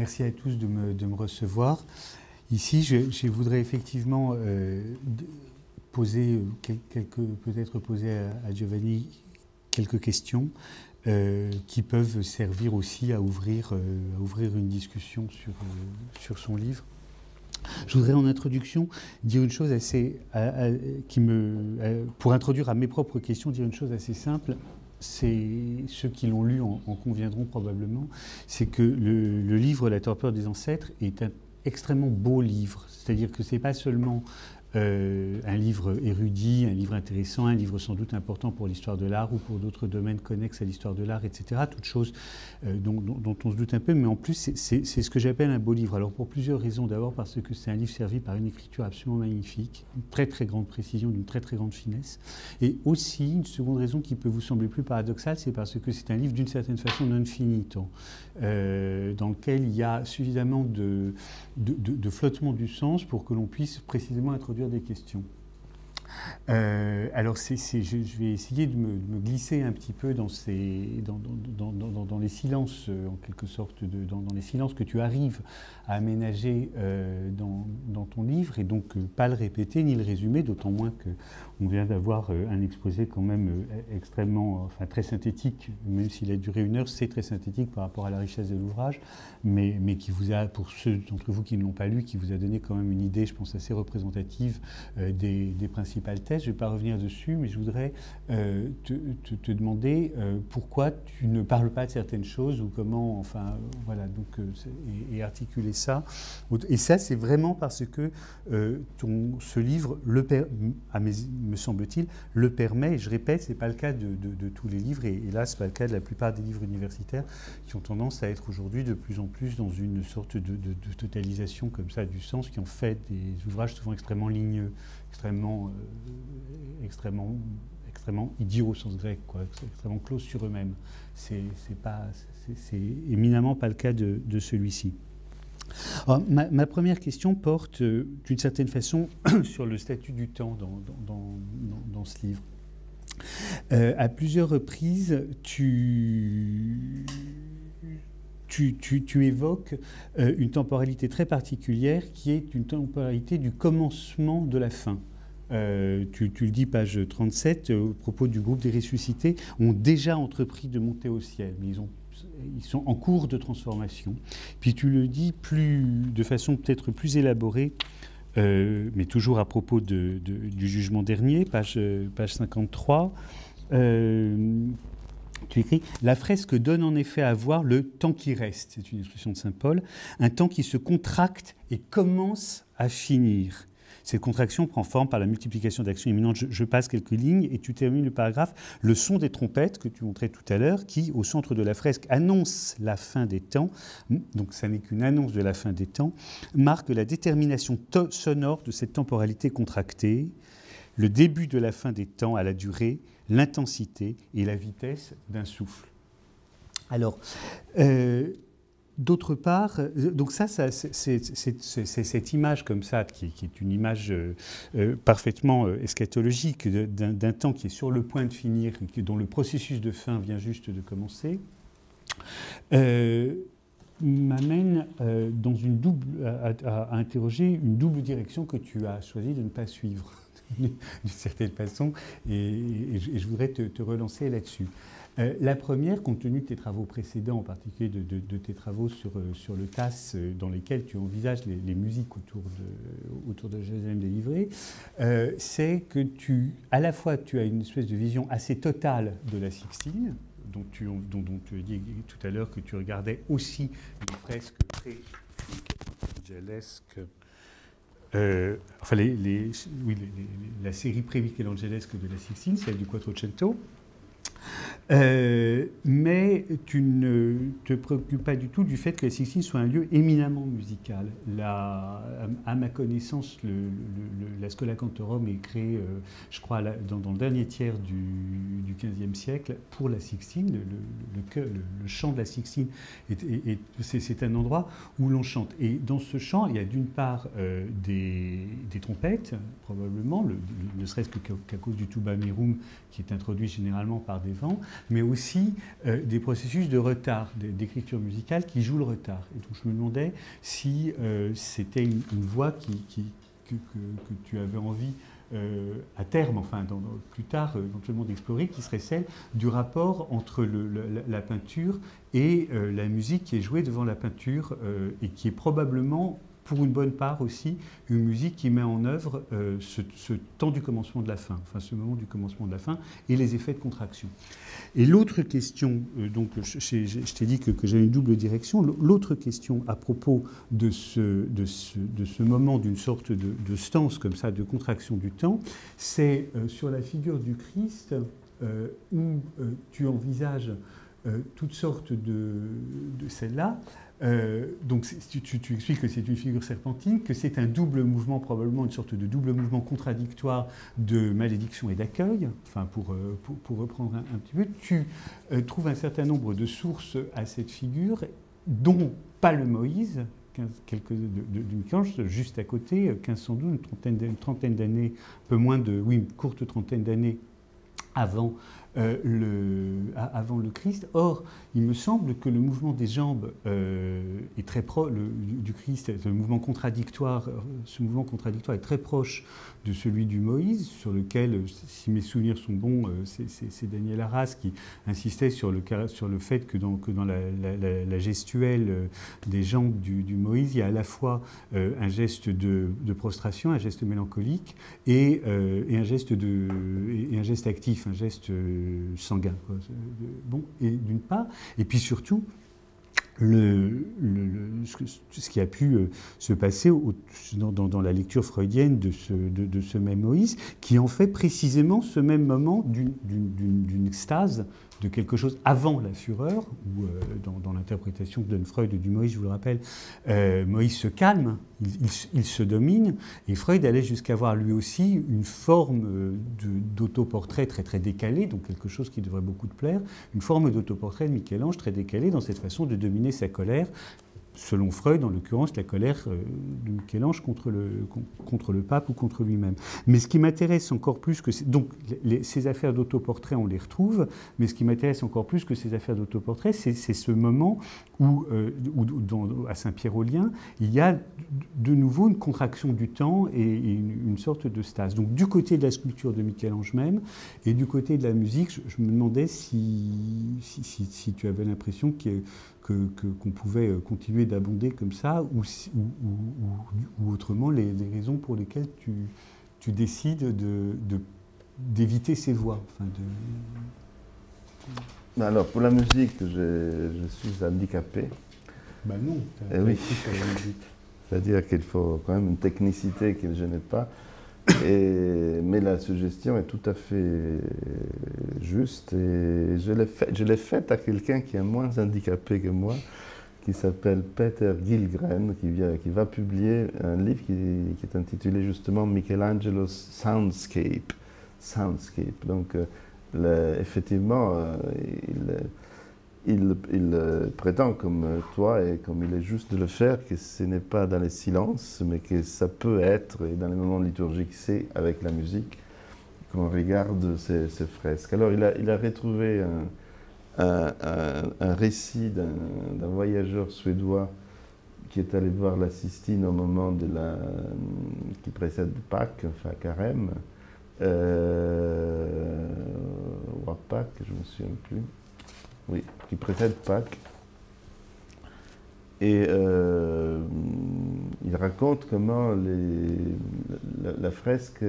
Merci à tous de me recevoir. Ici, je voudrais effectivement poser peut-être poser à Giovanni quelques questions qui peuvent servir aussi à ouvrir une discussion sur son livre. Je voudrais en introduction dire une chose pour introduire à mes propres questions, dire une chose assez simple. C'est ceux qui l'ont lu en conviendront probablement, c'est que le livre La torpeur des ancêtres est un extrêmement beau livre. C'est-à-dire que c'est pas seulement un livre érudit, un livre intéressant, un livre sans doute important pour l'histoire de l'art ou pour d'autres domaines connexes à l'histoire de l'art, etc. Toutes choses dont on se doute un peu, mais en plus c'est ce que j'appelle un beau livre. Alors pour plusieurs raisons. D'abord parce que c'est un livre servi par une écriture absolument magnifique, une très très grande précision, d'une très très grande finesse. Et aussi, une seconde raison qui peut vous sembler plus paradoxale, c'est parce que c'est un livre d'une certaine façon non finitant, dans lequel il y a suffisamment de flottement du sens pour que l'on puisse précisément introduire des questions. Alors je vais essayer de me glisser un petit peu dans les silences, en quelque sorte, dans les silences que tu arrives à aménager dans ton livre, et donc pas le répéter ni le résumer, d'autant moins qu'on vient d'avoir un exposé quand même extrêmement, enfin très synthétique, même s'il a duré 1 heure, c'est très synthétique par rapport à la richesse de l'ouvrage, mais qui vous a, pour ceux d'entre vous qui ne l'ont pas lu, qui vous a donné quand même une idée, je pense, assez représentative des principales thèses. Je ne vais pas revenir dessus, mais je voudrais te demander pourquoi tu ne parles pas de certaines choses, ou comment, enfin, voilà, donc, et articuler ça. Et ça, c'est vraiment parce que ce livre, me semble-t-il, le permet, et je répète, ce n'est pas le cas de tous les livres, et là, ce n'est pas le cas de la plupart des livres universitaires, qui ont tendance à être aujourd'hui de plus en plus dans une sorte de totalisation comme ça du sens, qui ont fait des ouvrages souvent extrêmement ligneux, extrêmement idiots au sens grec, quoi, extrêmement clos sur eux-mêmes. C'est éminemment pas le cas de celui-ci. Alors, ma première question porte d'une certaine façon sur le statut du temps dans ce livre. À plusieurs reprises, tu évoques une temporalité très particulière qui est une temporalité du commencement de la fin. Tu le dis, page 37, au propos du groupe des ressuscités, ont déjà entrepris de monter au ciel, mais ils sont en cours de transformation. Puis tu le dis de façon peut-être plus élaborée, mais toujours à propos du jugement dernier, page 53. Tu écris « La fresque donne en effet à voir le temps qui reste », c'est une expression de saint Paul, un temps qui se contracte et commence à finir. Cette contraction prend forme par la multiplication d'actions imminentes. Je passe quelques lignes et tu termines le paragraphe. Le son des trompettes que tu montrais tout à l'heure, qui, au centre de la fresque, annonce la fin des temps, donc ça n'est qu'une annonce de la fin des temps, marque la détermination sonore de cette temporalité contractée, le début de la fin des temps à la durée, l'intensité et la vitesse d'un souffle. Alors, d'autre part, donc c'est cette image comme ça, qui est une image parfaitement eschatologique d'un temps qui est sur le point de finir, dont le processus de fin vient juste de commencer, m'amène à interroger une double direction que tu as choisi de ne pas suivre, d'une certaine façon, et je voudrais te relancer là-dessus. La première, compte tenu de tes travaux précédents, en particulier de tes travaux sur le TASS, dans lesquels tu envisages les musiques autour de Jérusalem délivrée, c'est que à la fois tu as une espèce de vision assez totale de la Sixtine, dont tu as dit tout à l'heure que tu regardais aussi les fresques pré-angelesques, enfin la série pré-michelangelesque de la Sixtine, celle du Quattrocento. Mais tu ne te préoccupes pas du tout du fait que la Sixtine soit un lieu éminemment musical. À ma connaissance, la Schola Cantorum est créée, je crois, dans le dernier tiers du XVe siècle pour la Sixtine. Le chant de la Sixtine, c'est un endroit où l'on chante. Et dans ce chant, il y a d'une part des trompettes, probablement, ne serait-ce qu'à cause du tuba merum qui est introduit généralement par des vents, mais aussi des processus de retard, d'écriture musicale qui jouent le retard. Et donc je me demandais si c'était une voie que tu avais envie à terme, enfin plus tard éventuellement d'explorer, qui serait celle du rapport entre la peinture et la musique qui est jouée devant la peinture et qui est probablement, pour une bonne part aussi, une musique qui met en œuvre ce temps du commencement de la fin, enfin ce moment du commencement de la fin et les effets de contraction. Et l'autre question, donc je t'ai dit que j'avais une double direction, l'autre question à propos de ce moment d'une sorte de stance comme ça, de contraction du temps, c'est sur la figure du Christ où tu envisages toutes sortes de celles-là. Donc tu expliques que c'est une figure serpentine, que c'est un double mouvement, probablement une sorte de double mouvement contradictoire de malédiction et d'accueil, enfin pour reprendre un petit peu. Tu trouves un certain nombre de sources à cette figure, dont pas le Moïse, de Michel-Ange, juste à côté, 1512, une trentaine d'années, un peu moins une courte trentaine d'années avant le Christ. Or, il me semble que le mouvement des jambes est très proche du Christ, ce mouvement contradictoire est très proche de celui du Moïse, sur lequel, si mes souvenirs sont bons, c'est Daniel Arras qui insistait sur le fait que dans la gestuelle des jambes du Moïse, il y a à la fois un geste de prostration, un geste mélancolique et un geste actif, un geste sanguin. Bon, et d'une part, et puis surtout, ce qui a pu se passer dans la lecture freudienne de ce même Moïse, qui en fait précisément ce même moment d'une extase, de quelque chose avant la fureur, où dans l'interprétation que donne Freud du Moïse, je vous le rappelle, Moïse se calme, il se domine, et Freud allait jusqu'à voir lui aussi une forme d'autoportrait très très décalé, donc quelque chose qui devrait beaucoup te plaire, une forme d'autoportrait de Michel-Ange très décalé dans cette façon de dominer sa colère, selon Freud, en l'occurrence, la colère de Michel-Ange contre le pape ou contre lui-même. Mais ce qui m'intéresse encore plus que... Donc, ces affaires d'autoportrait, on les retrouve, mais ce qui m'intéresse encore plus que ces affaires d'autoportrait, c'est ce moment où à Saint-Pierre-aux-Liens, il y a de nouveau une contraction du temps et une sorte de stase. Donc, du côté de la sculpture de Michel-Ange même, et du côté de la musique, je me demandais si tu avais l'impression qu'on pouvait continuer d'abonder comme ça, ou autrement les raisons pour lesquelles tu décides d'éviter ces voies. Alors, pour la musique, je suis handicapé. Ben non, oui. C'est-à-dire qu'il faut quand même une technicité que je n'ai pas. Mais la suggestion est tout à fait juste et je l'ai faite à quelqu'un qui est moins handicapé que moi, qui s'appelle Peter Gilgren, qui va publier un livre qui est intitulé justement Michelangelo's Soundscape. Donc effectivement, il prétend comme toi et comme il est juste de le faire que ce n'est pas dans le silence, mais que ça peut être, et dans les moments liturgiques, c'est avec la musique qu'on regarde ces fresques. Alors il a retrouvé un récit d'un voyageur suédois qui est allé voir la Sistine au moment qui précède Pâques, enfin Carême, ou à Pâques, je ne me souviens plus. Oui, qui précède Pâques. Et il raconte comment la fresque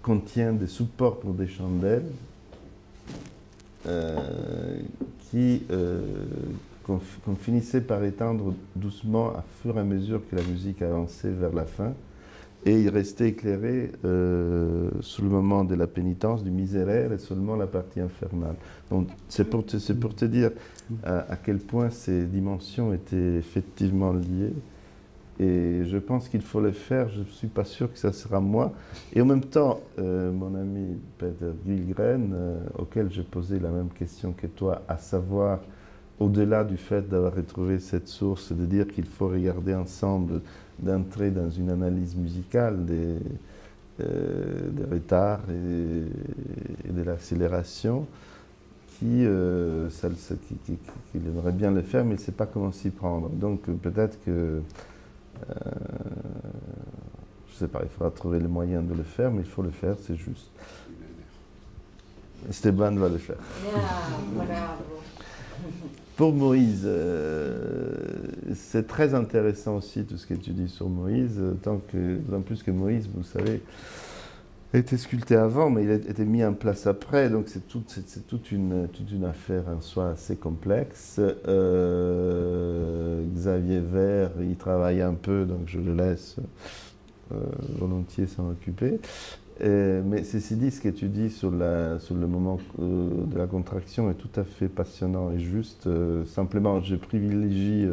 contient des supports pour des chandelles qu'on finissait par éteindre doucement à fur et à mesure que la musique avançait vers la fin. Et il restait éclairé sous le moment de la pénitence, du miséraire, et seulement la partie infernale. Donc c'est pour te dire à quel point ces dimensions étaient effectivement liées. Et je pense qu'il faut le faire, je ne suis pas sûr que ça sera moi. Et en même temps, mon ami Peter Gilgren, auquel j'ai posé la même question que toi, à savoir, au-delà du fait d'avoir retrouvé cette source, de dire qu'il faut regarder ensemble, d'entrer dans une analyse musicale des retards et de l'accélération, qu'il aimerait bien le faire, mais il ne sait pas comment s'y prendre. Donc peut-être que, je ne sais pas, il faudra trouver les moyens de le faire, mais il faut le faire, c'est juste. Esteban va le faire. Voilà. Pour Moïse, c'est très intéressant aussi tout ce que tu dis sur Moïse, d'autant plus que Moïse, vous savez, a été sculpté avant, mais il a été mis en place après, donc c'est toute une affaire en soi assez complexe. Xavier Vert, il travaille un peu, donc je le laisse volontiers s'en occuper. Mais ceci dit, ce que tu dis sur le moment de la contraction est tout à fait passionnant et juste. Simplement, je privilégie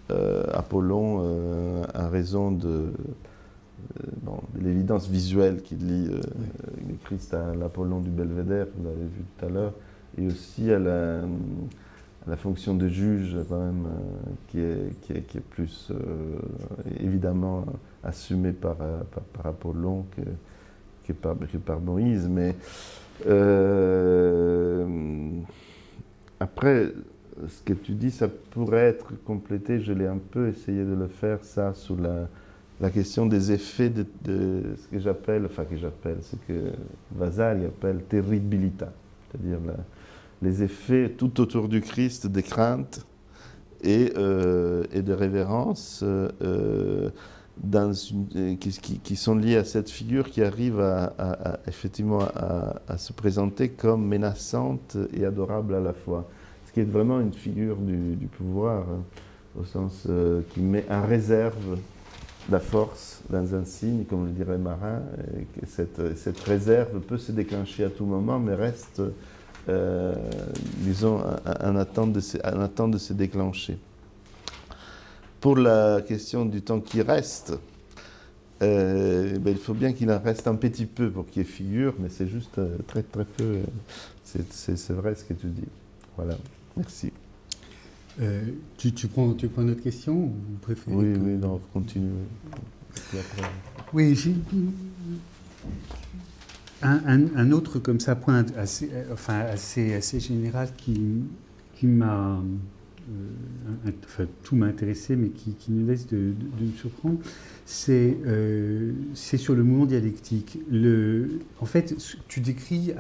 Apollon à raison de l'évidence visuelle qu'il lie le Christ à l'Apollon du Belvédère, vous l'avez vu tout à l'heure, et aussi à la fonction de juge, quand même, qui est plus évidemment assumée par Apollon que par Moïse, mais après, ce que tu dis, ça pourrait être complété, je l'ai un peu essayé de le faire, ça, sous la question des effets de ce que j'appelle, ce que Vasari appelle terribilità, c'est-à-dire les effets tout autour du Christ des craintes et de révérence, qui sont liés à cette figure qui arrive effectivement à se présenter comme menaçante et adorable à la fois. Ce qui est vraiment une figure du pouvoir, au sens qui met en réserve la force dans un signe, comme le dirait Marin, et que cette réserve peut se déclencher à tout moment, mais reste, disons, en attente de se déclencher. Pour la question du temps qui reste, il faut bien qu'il en reste un petit peu pour qu'il y ait figure, mais c'est juste très très peu. C'est vrai ce que tu dis. Voilà, merci. Tu prends une autre question ou vous préférez Oui, non, continue. Oui, j'ai un autre comme ça point assez général qui m'a tout m'a intéressé, mais qui nous laisse de me surprendre, c'est sur le mouvement dialectique. En fait, tu décris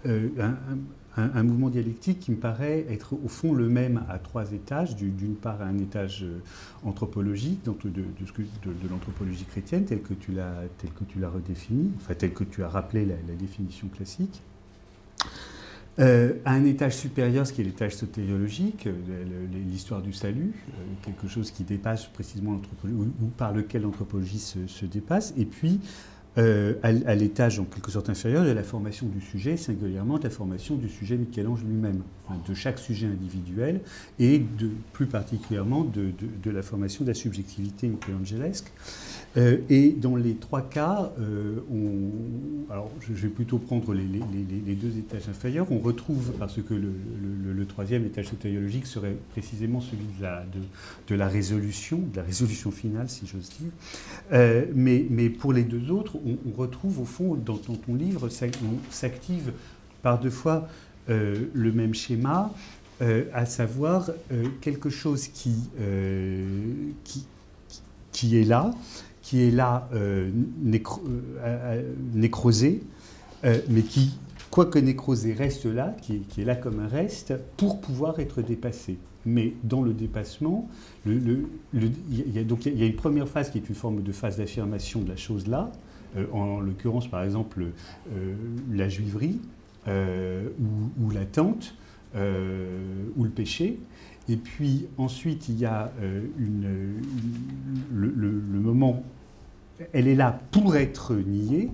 un mouvement dialectique qui me paraît être au fond le même à trois étages. D'une part, un étage anthropologique, donc de l'anthropologie chrétienne, telle que tu l'as redéfinie, enfin telle que tu as rappelé la définition classique. À un étage supérieur, ce qui est l'étage sotériologique, l'histoire du salut, quelque chose qui dépasse précisément l'anthropologie, ou par lequel l'anthropologie se dépasse, et puis à l'étage en quelque sorte inférieur de la formation du sujet, singulièrement de la formation du sujet Michel-Ange lui-même, de chaque sujet individuel, et plus particulièrement de la formation de la subjectivité michelangelesque. Et dans les trois cas, alors je vais plutôt prendre les deux étages inférieurs, on retrouve, parce que le troisième étage sotériologique serait précisément celui de la résolution finale, si j'ose dire. Mais pour les deux autres, on retrouve au fond, dans ton livre, on s'active par deux fois le même schéma, à savoir quelque chose qui est là, nécrosé, mais qui, quoique nécrosé, reste là, qui est là comme un reste, pour pouvoir être dépassé. Mais dans le dépassement, il y a une première phase qui est une forme de phase d'affirmation de la chose là, en l'occurrence par exemple la juiverie, ou l'attente, ou le péché. Et puis ensuite il y a le moment, elle est là pour être niée,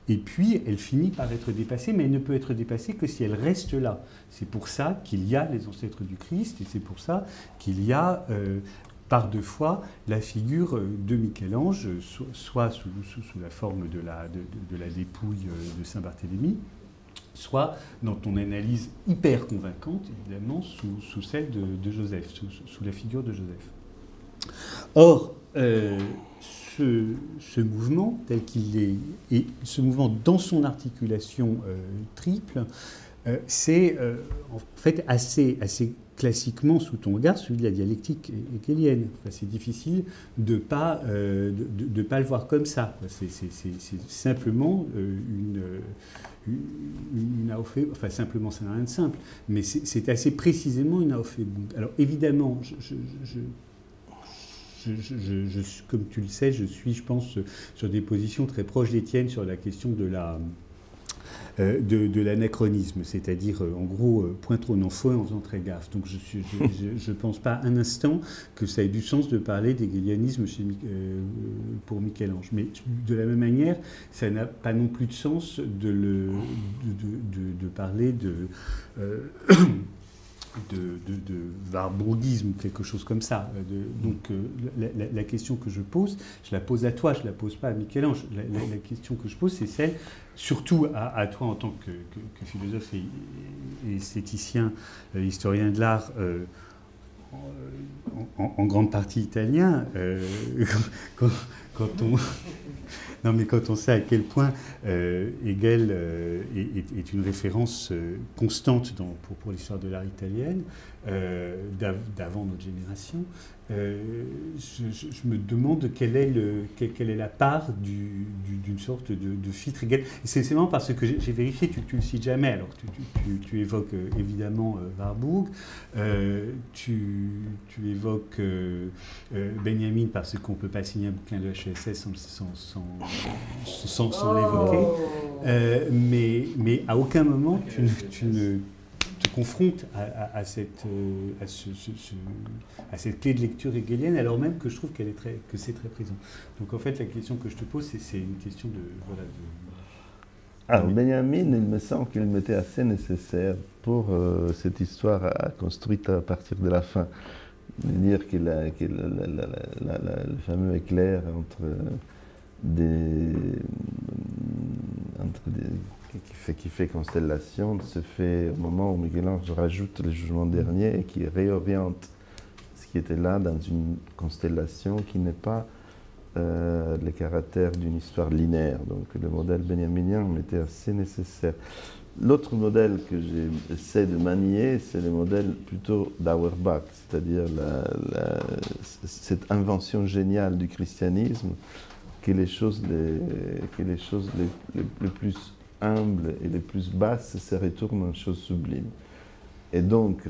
et puis elle finit par être dépassée, mais elle ne peut être dépassée que si elle reste là. C'est pour ça qu'il y a les ancêtres du Christ, et c'est pour ça qu'il y a par deux fois la figure de Michel-Ange, soit sous la forme de la dépouille de Saint-Barthélemy, soit dans ton analyse hyper convaincante, évidemment, sous celle de Joseph, sous la figure de Joseph. Or, ce mouvement tel qu'il est, et ce mouvement dans son articulation triple, c'est en fait assez classiquement sous ton regard celui de la dialectique hegelienne. Enfin, c'est difficile de pas le voir comme ça. C'est simplement une Aufhebung, enfin simplement ça n'a rien de simple, mais c'est assez précisément une Aufhebung. Alors évidemment, comme tu le sais, je suis, je pense, sur des positions très proches des tiennes sur la question de l'anachronisme, c'est-à-dire en gros point trop en faux en faisant très gaffe. Donc je pense pas un instant que ça ait du sens de parler d'hegelianisme pour Michel-Ange. Mais de la même manière, ça n'a pas non plus de sens de parler de warburgisme, quelque chose comme ça. Donc la question que je pose, je la pose à toi, je ne la pose pas à Michel-Ange. La question que je pose, c'est celle, surtout à toi en tant que philosophe et esthéticien, historien de l'art, en grande partie italien, quand on... Non, mais quand on sait à quel point Hegel est une référence constante pour l'histoire de l'art italienne, d'avant notre génération, je me demande quelle est la part d'une sorte de filtre Hegel. Et c'est marrant parce que j'ai vérifié, tu ne le cites jamais, alors tu évoques évidemment Warburg, tu évoques Benjamin parce qu'on ne peut pas signer un bouquin de HESS sans l'évoquer, mais à aucun moment tu ne te confrontes à cette clé de lecture hegelienne, alors même que je trouve que c'est très présent. Donc en fait, la question que je te pose, c'est une question de... Alors Benjamin, il me semble qu'il m'était assez nécessaire pour cette histoire construite à partir de la fin. Dire que le fameux éclair qui fait constellation se fait au moment où Michel-Ange rajoute le jugement dernier et qui réoriente ce qui était là dans une constellation qui n'est pas le caractère d'une histoire linéaire. Donc le modèle benjaminien m'était assez nécessaire. L'autre modèle que j'essaie de manier, c'est le modèle plutôt d'Auerbach, c'est-à-dire cette invention géniale du christianisme, que les choses les plus humbles et les plus basses se retournent en choses sublimes. Et donc,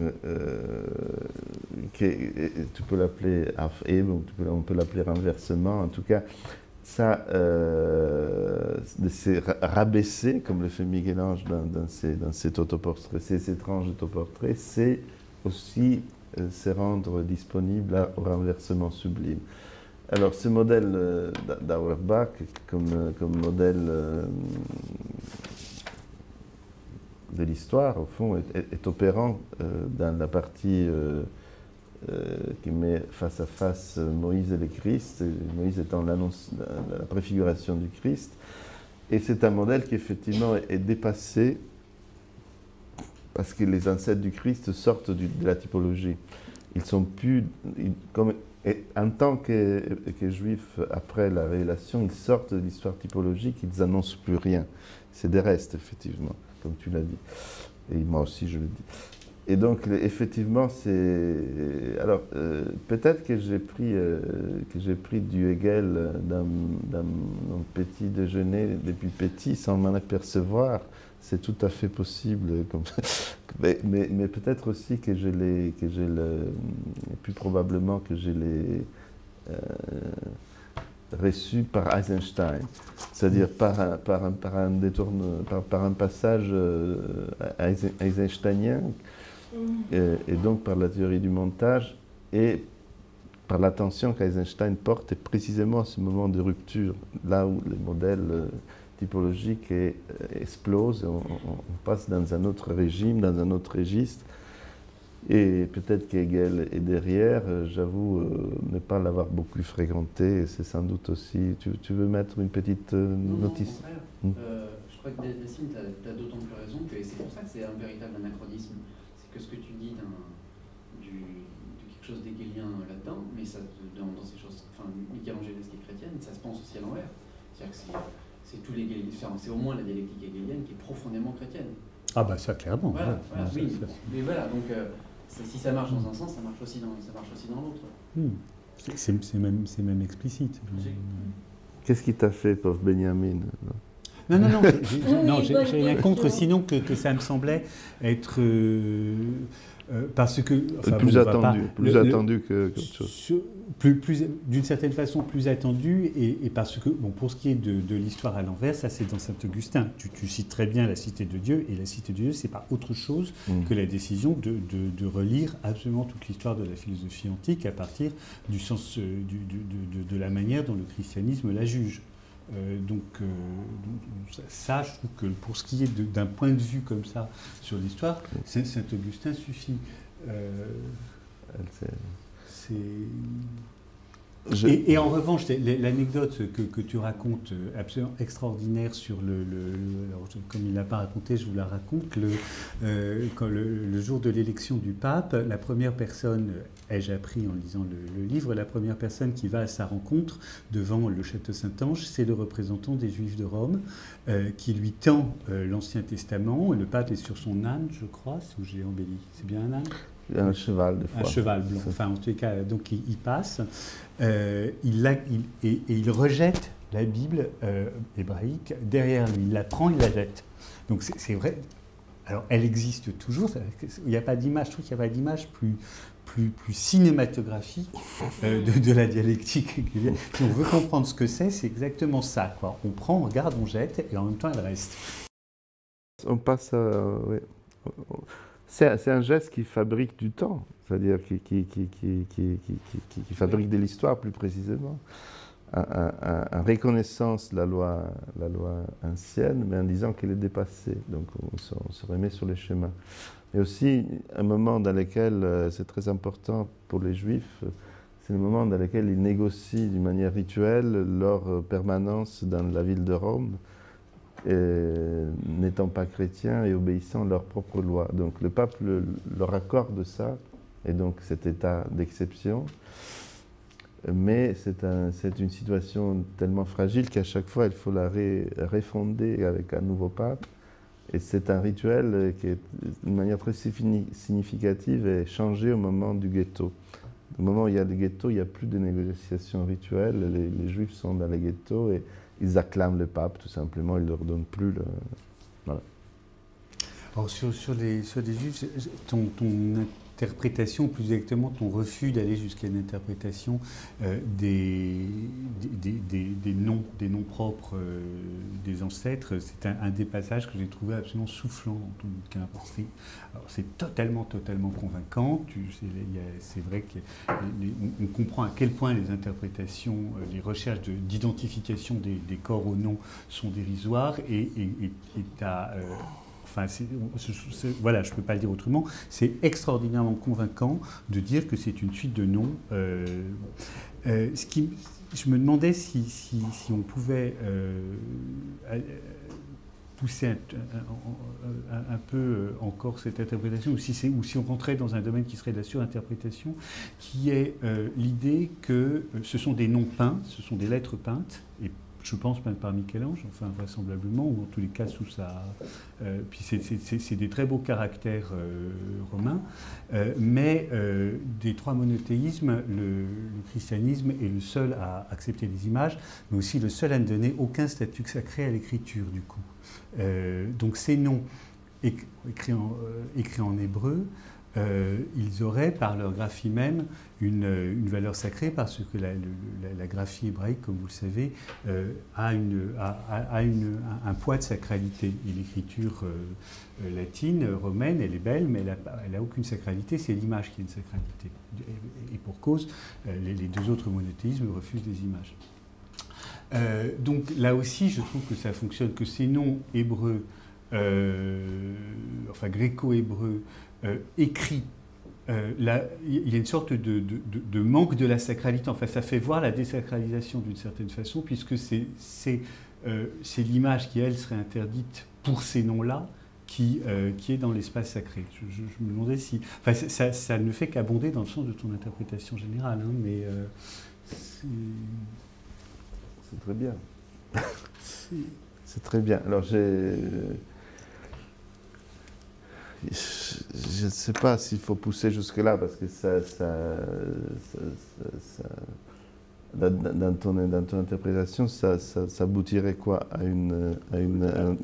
tu peux l'appeler Aufhebung, on peut l'appeler renversement, en tout cas, ça, de se rabaisser, comme le fait Michel-Ange dans cet autoportrait, ces étranges autoportraits, c'est aussi se rendre disponible au renversement sublime. Alors, ce modèle d'Auerbach, comme modèle de l'histoire, au fond, est opérant dans la partie qui met face à face Moïse et le Christ, Moïse étant la préfiguration du Christ. Et c'est un modèle qui, effectivement, est dépassé parce que les ancêtres du Christ sortent de la typologie. Ils sont plus... en tant que juifs, après la révélation, ils sortent de l'histoire typologique, ils n'annoncent plus rien. C'est des restes, effectivement, comme tu l'as dit. Et moi aussi, je le dis. Et donc, effectivement, c'est... Alors, peut-être que j'ai pris du Hegel dans mon petit déjeuner depuis petit, sans m'en apercevoir. C'est tout à fait possible. Mais peut-être aussi que plus probablement que je l'ai reçu par Eisenstein, c'est-à-dire par un passage eisensteinien, et donc par la théorie du montage et par l'attention qu'Eisenstein porte précisément à ce moment de rupture, là où le modèle typologique explose, on passe dans un autre régime, dans un autre registre. Et peut-être qu'Hegel est derrière, j'avoue ne pas l'avoir beaucoup fréquenté, c'est sans doute aussi... Tu veux mettre une petite notice? Non, je crois que Dessine, tu as d'autant plus raison, que c'est pour ça que c'est un véritable anachronisme. C'est que ce que tu dis de quelque chose d'hegelien là-dedans, mais ça, dans ces choses, enfin, Michel-Angelesque et chrétienne, ça se pense aussi à l'envers. C'est-à-dire que c'est au moins la dialectique hegelienne qui est profondément chrétienne. Ah bah ça, clairement. Voilà, Ouais. oui. Ça. Mais voilà, donc si ça marche dans un sens, ça marche aussi dans l'autre. C'est même explicite. Qu'est-ce qui t'a fait, pauvre Benjamin? Non, j'ai rien contre, sinon que ça me semblait être parce que enfin, plus bon, attendu que qu'autre chose. D'une certaine façon plus attendu, et parce que bon, pour ce qui est de l'histoire à l'envers, ça c'est dans Saint-Augustin. Tu cites très bien la Cité de Dieu, et la Cité de Dieu, c'est pas autre chose que la décision de relire absolument toute l'histoire de la philosophie antique à partir du sens de la manière dont le christianisme la juge. Donc ça, je trouve que pour ce qui est d'un point de vue comme ça sur l'histoire, Saint-Augustin suffit. Et en revanche, l'anecdote que tu racontes, absolument extraordinaire sur alors, comme il ne l'a pas raconté, je vous la raconte, quand le jour de l'élection du pape, la première personne, ai-je appris en lisant le livre, la première personne qui va à sa rencontre devant le château Saint-Ange, c'est le représentant des Juifs de Rome, qui lui tend l'Ancien Testament. Le pape est sur son âne, je crois, où j'ai embelli. C'est bien un âne ? Un cheval, des fois. Un cheval blanc. Enfin, en tous les cas, donc il passe, il rejette la Bible hébraïque derrière lui. Il la prend, il la jette. Donc c'est vrai. Alors, elle existe toujours. Il n'y a pas d'image. Je trouve qu'il n'y a pas d'image plus cinématographique de la dialectique. Si on veut comprendre ce que c'est exactement ça, quoi. On prend, on regarde, on jette, et en même temps, elle reste. On passe à... Oui. C'est un geste qui fabrique du temps, c'est-à-dire qui fabrique de l'histoire plus précisément, en reconnaissance de la loi ancienne, mais en disant qu'elle est dépassée, donc on se remet sur les chemins. Et aussi un moment dans lequel c'est très important pour les Juifs, c'est le moment dans lequel ils négocient d'une manière rituelle leur permanence dans la ville de Rome, n'étant pas chrétiens et obéissant à leurs propres lois. Donc le pape leur accorde ça, et donc cet état d'exception. Mais c'est une situation tellement fragile qu'à chaque fois, il faut la refonder avec un nouveau pape. Et c'est un rituel qui est d'une manière très significative et changé au moment du ghetto. Au moment où il y a le ghetto, il n'y a plus de négociations rituelles. Les Juifs sont dans les ghettos et ils acclament le pape, tout simplement. Ils ne leur donnent plus le... Voilà. Alors, sur les Juifs, ton interprétation, plus exactement ton refus d'aller jusqu'à une interprétation des noms propres des ancêtres, c'est un des passages que j'ai trouvé absolument soufflant dans ton bouquin. C'est totalement convaincant. C'est vrai qu'on comprend à quel point les interprétations, les recherches d'identification des corps aux noms sont dérisoires, et enfin, voilà, je ne peux pas le dire autrement. C'est extraordinairement convaincant de dire que c'est une suite de noms. Je me demandais si on pouvait pousser un peu encore cette interprétation, ou si on rentrait dans un domaine qui serait de la surinterprétation, qui est l'idée que ce sont des noms peints, ce sont des lettres peintes, et je pense même par Michel-Ange, enfin vraisemblablement, ou en tous les cas sous sa... puis c'est des très beaux caractères romains, mais des trois monothéismes, le christianisme est le seul à accepter les images, mais aussi le seul à ne donner aucun statut sacré à l'écriture, du coup. Donc ces noms écrits en hébreu, ils auraient, par leur graphie même, une valeur sacrée, parce que la graphie hébraïque, comme vous le savez, a un poids de sacralité. Et l'écriture latine, romaine, elle est belle, mais elle n'a aucune sacralité, c'est l'image qui a une sacralité. Et pour cause, les deux autres monothéismes refusent les images. Donc là aussi, je trouve que ça fonctionne, que ces noms hébreux, enfin gréco-hébreux, écrits, là, il y a une sorte de manque de la sacralité. Enfin, ça fait voir la désacralisation d'une certaine façon, puisque c'est l'image qui, elle, serait interdite pour ces noms-là, qui est dans l'espace sacré. Je me demandais si... Enfin, ça ne fait qu'abonder dans le sens de ton interprétation générale, hein, mais... C'est très bien. C'est très bien. Alors, Je ne sais pas s'il faut pousser jusque-là, parce que dans ton interprétation, ça aboutirait quoi? À une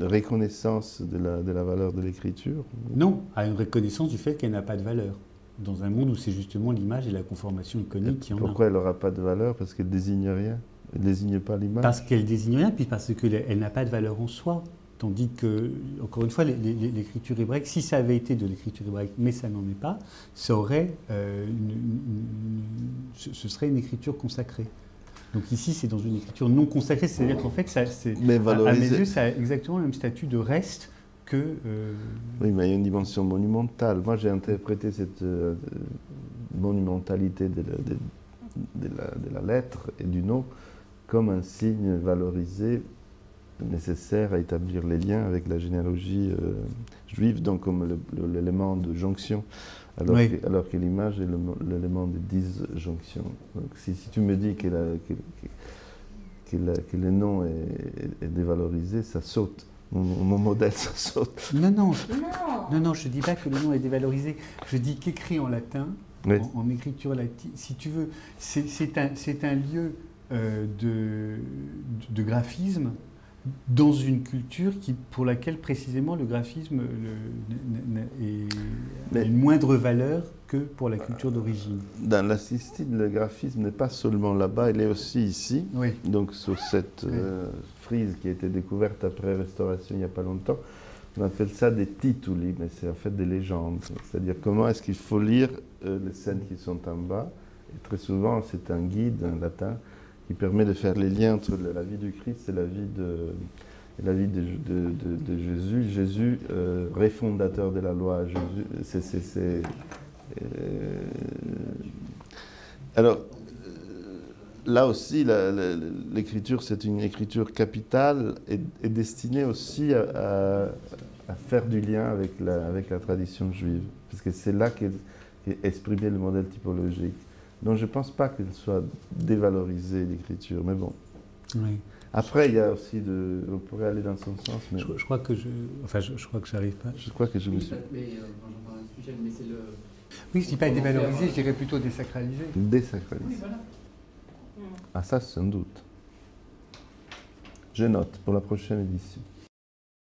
reconnaissance de la valeur de l'écriture? Non, à une reconnaissance du fait qu'elle n'a pas de valeur. Dans un monde où c'est justement l'image et la conformation iconique qui en a. Pourquoi elle n'aura pas de valeur? Parce qu'elle ne désigne rien. Elle ne désigne pas l'image. Parce qu'elle désigne rien, puis parce qu'elle n'a pas de valeur en soi. Tandis que, encore une fois, l'écriture hébraïque, si ça avait été de l'écriture hébraïque, mais ça n'en est pas, ça aurait ce serait une écriture consacrée. Donc ici, c'est dans une écriture non consacrée, c'est-à-dire qu'en fait, à mes yeux, ça a exactement le même statut de reste que... Oui, mais il y a une dimension monumentale. Moi, j'ai interprété cette monumentalité de la lettre et du nom comme un signe valorisé, nécessaire à établir les liens avec la généalogie juive, donc comme l'élément de jonction, alors que l'image est l'élément de disjonction. Donc si tu me dis que le nom est dévalorisé, ça saute. Mon modèle, ça saute. Non, je ne dis pas que le nom est dévalorisé. Je dis qu'écrit en latin, en écriture latine, si tu veux, c'est un lieu de graphisme dans une culture pour laquelle précisément le graphisme a une moindre valeur que pour la culture d'origine. Dans la Sistine, le graphisme n'est pas seulement là-bas, il est aussi ici. Oui. Donc sur cette frise qui a été découverte après restauration il n'y a pas longtemps, on appelle ça des tituli, mais c'est en fait des légendes. C'est-à-dire comment est-ce qu'il faut lire les scènes qui sont en bas. Et très souvent, c'est un guide, un latin, qui permet de faire les liens entre la vie du Christ et la vie de Jésus. Jésus, réfondateur de la loi. Alors, là aussi, l'écriture, c'est une écriture capitale et destinée aussi à faire du lien avec la tradition juive. Parce que c'est là qu'est exprimé le modèle typologique. Donc je ne pense pas qu'elle soit dévalorisée, l'écriture, mais bon. Oui. Après, il y a aussi on pourrait aller dans son sens, mais... Je crois que j'arrive pas. Je crois que je me suis... Mais j'en parle à Michel, mais c'est le... Oui, je ne dis pas dévalorisé, je dirais plutôt désacralisé. Désacralisé. Oui, voilà. Ah ça, sans doute. Je note pour la prochaine édition.